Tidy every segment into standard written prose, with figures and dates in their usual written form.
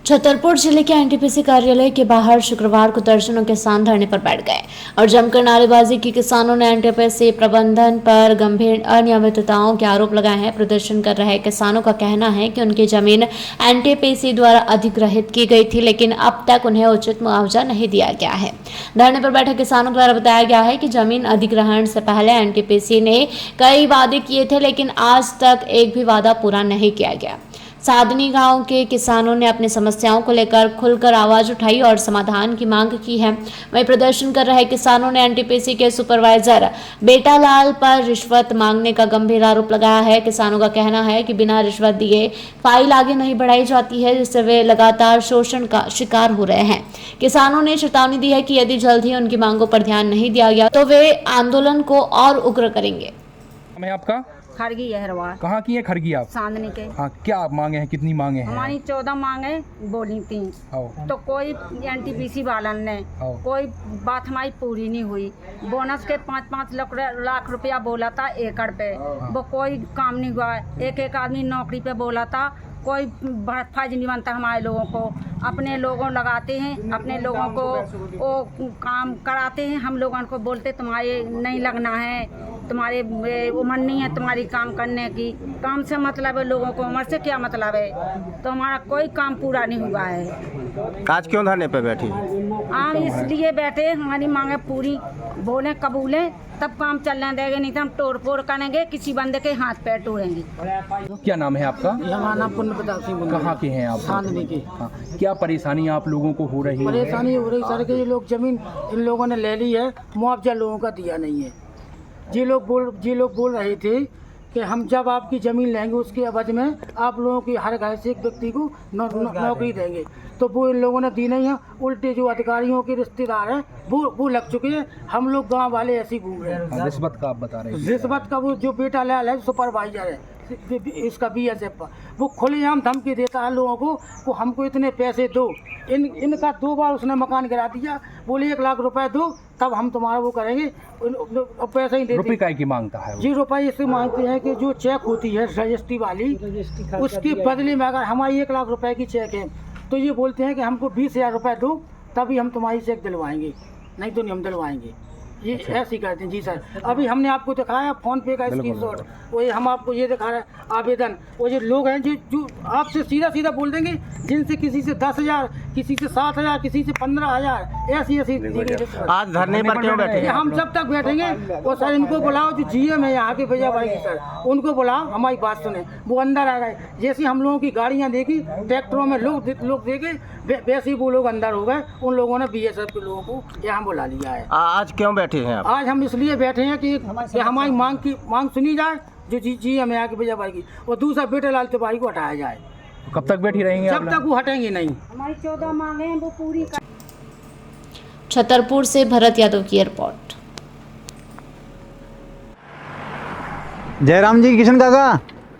छतरपुर जिले के एनटीपीसी कार्यालय के बाहर शुक्रवार को दर्जनों किसान धरने पर बैठ गए और जमकर नारेबाजी की। किसानों ने एनटीपीसी प्रबंधन पर गंभीर अनियमितताओं के आरोप लगाए हैं। प्रदर्शन कर रहे किसानों का कहना है कि उनकी जमीन एनटीपीसी द्वारा अधिग्रहित की गई थी, लेकिन अब तक उन्हें उचित मुआवजा नहीं दिया गया है। धरने पर बैठे किसानों द्वारा बताया गया है कि जमीन अधिग्रहण से पहले एनटीपीसी ने कई वादे किए थे, लेकिन आज तक एक भी वादा पूरा नहीं किया गया। सादनी गांव के किसानों ने अपनी समस्याओं को लेकर खुलकर आवाज उठाई और समाधान की मांग की है। वहीं प्रदर्शन कर रहे किसानों ने एनटीपीसी के सुपरवाइजर बेटालाल पर रिश्वत मांगने का गंभीर आरोप लगाया है। किसानों का कहना है कि बिना रिश्वत दिए फाइल आगे नहीं बढ़ाई जाती है, जिससे वे लगातार शोषण का शिकार हो रहे हैं। किसानों ने चेतावनी दी है कि यदि जल्द ही उनकी मांगों पर ध्यान नहीं दिया गया तो वे आंदोलन को और उग्र करेंगे। मैं आपका खरगी यहरवा कहाँ की है खरगी आप? चांदनी के। हाँ, क्या आप मांगे हैं, कितनी मांगे हैं? हमारी 14 मांगे बोली थी, तो कोई एनटीपीसी वालन ने कोई बात हमारी पूरी नहीं हुई। बोनस के 5-5 लाख रुपया बोला था एकड़ पे, वो कोई काम नहीं हुआ। एक आदमी नौकरी पे बोला था, कोई फर्ज नहीं बनता हमारे लोगों को। अपने लोगों लगाते हैं, अपने लोगों को वो काम कराते हैं। हम लोगों को बोलते तुम्हारे नहीं लगना है, तुम्हारे उम्र नहीं है तुम्हारी काम करने की। काम से मतलब है लोगों को, उम्र से क्या मतलब है? तो हमारा कोई काम पूरा नहीं हुआ है। आज क्यों धरने पे बैठी? हम इसलिए बैठे, हमारी मांगे पूरी बोले कबूले तब काम चलने देंगे, नहीं तो हम तोड़ फोड़ करेंगे, किसी बंदे के हाथ पैर तोड़ेंगे। क्या नाम है आपका? हमारा नाम पुण्य प्रताप सिंह। कहाँ के हैं आप? चांदनी के। हाँ, क्या परेशानी आप लोगों को हो रही है? परेशानी हो रही सर के ये लोग जमीन इन लोगों ने ले ली है, मुआवजा लोगों का दिया नहीं है। ये लोग बोल रहे थे कि हम जब आपकी ज़मीन लेंगे उसके एवज में आप लोगों की हर घर से एक व्यक्ति को नौकरी देंगे, तो वो इन लोगों ने दी नहीं है। उल्टे जो अधिकारियों के रिश्तेदार हैं वो लग चुके हैं। हम लोग गांव वाले ऐसे घूम रहे हैं। रिश्वत का आप बता रहे हैं? रिश्वत का वो जो बेटालाल है सुपरवाइजर है इसका बीएसएफ का, वो खुलेआम धमकी देता है लोगों को हमको इतने पैसे दो। इनका 2 बार उसने मकान गिरा दिया, बोले 1 लाख रुपए दो तब हम तुम्हारा वो करेंगे, पैसे ही देते। रुपये का की मांगता है? जी रुपये इससे मांगते हैं कि जो चेक होती है रजिस्ट्री वाली, उसके बदले में अगर हमारी 1 लाख रुपए की चेक है तो ये बोलते हैं कि हमको 20,000 रुपये दो तभी हम तुम्हारी चेक दिलवाएंगे, नहीं तो नहीं हम दिलवाएंगे। ये ऐसी करते हैं। जी सर, अभी हमने आपको दिखाया फ़ोन पे का स्क्रीनशॉट, वही हम आपको ये दिखा रहे हैं आवेदन। वो जो लोग हैं जो आपसे सीधा बोल देंगे, जिनसे किसी से 10,000, किसी से 7,000, किसी से 15,000, ऐसी आज धरने पर क्यों बैठे हैं? हम जब तक बैठेंगे और सर इनको बुलाओ, जो जीएम है यहाँ के भैया भाई सर, उनको बुलाओ, हमारी बात सुने। वो अंदर आ गए, जैसे हम लोगों की गाड़ियाँ देखी, ट्रैक्टरों में लोग देखे, वैसे ही वो लोग अंदर हो गए। उन लोगों ने बीएसएफ के लोगों को यहाँ बुला लिया है। आज क्यों बैठे हैं आप? आज हम इसलिए बैठे हैं कि हमारी मांग सुनी जाए, जो जी हमें यहाँ के भैया भाई की, और दूसरा बेटालाल तिवारी को हटाया जाए। कब तक बैठी रहेंगे? जब तक वो हटेंगे नहीं। हमारी 14 मांगे हैं वो पूरी। छतरपुर से भरत यादव की रिपोर्ट। जयराम जी, किशन काका।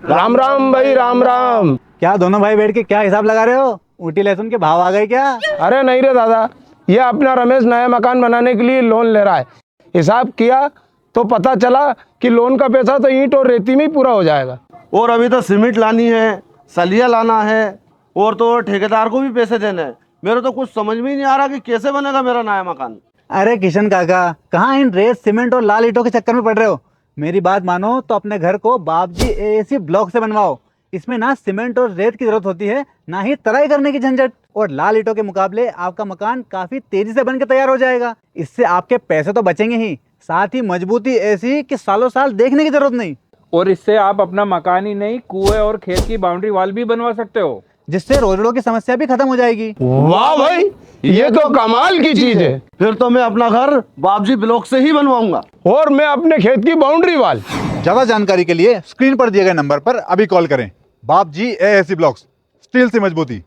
राम राम भाई, राम राम। क्या दोनों भाई बैठ के क्या हिसाब लगा रहे हो? ऊटी लहसुन के भाव आ गए क्या? अरे नहीं रे दादा, ये अपना रमेश नया मकान बनाने के लिए लोन ले रहा है। हिसाब किया तो पता चला कि लोन का पैसा तो ईंट और रेती में ही पूरा हो जाएगा। और अभी तो सीमेंट लानी है, सलिया लाना है, और तो ठेकेदार को भी पैसे देने हैं। मेरे तो कुछ समझ में ही नहीं आ रहा कि कैसे बनेगा मेरा नया मकान। अरे किशन काका, कहाँ इन रेत सीमेंट और लाल ईंटों के चक्कर में पड़ रहे हो? मेरी बात मानो तो अपने घर को बाबजी एएसी ब्लॉक से बनवाओ। इसमें ना सीमेंट और रेत की जरूरत होती है, ना ही तराई करने की झंझट। और लाल ईंटों के मुकाबले आपका मकान काफी तेजी से बनकर तैयार हो जाएगा। इससे आपके पैसे तो बचेंगे ही, साथ ही मजबूती ऐसी कि सालों साल देखने की जरूरत नहीं। और इससे आप अपना मकान ही नहीं, कुएं और खेत की बाउंड्री वॉल भी बनवा सकते हो, जिससे रोजड़ों की समस्या भी खत्म हो जाएगी। वाह भाई, ये तो कमाल की चीज है। फिर तो मैं अपना घर बाबजी ब्लॉक से ही बनवाऊंगा। और मैं अपने खेत की बाउंड्री वाल। ज्यादा जानकारी के लिए स्क्रीन पर दिए गए नंबर पर अभी कॉल करें। बाबजी एएसी ब्लॉक्स, स्टील से मजबूती।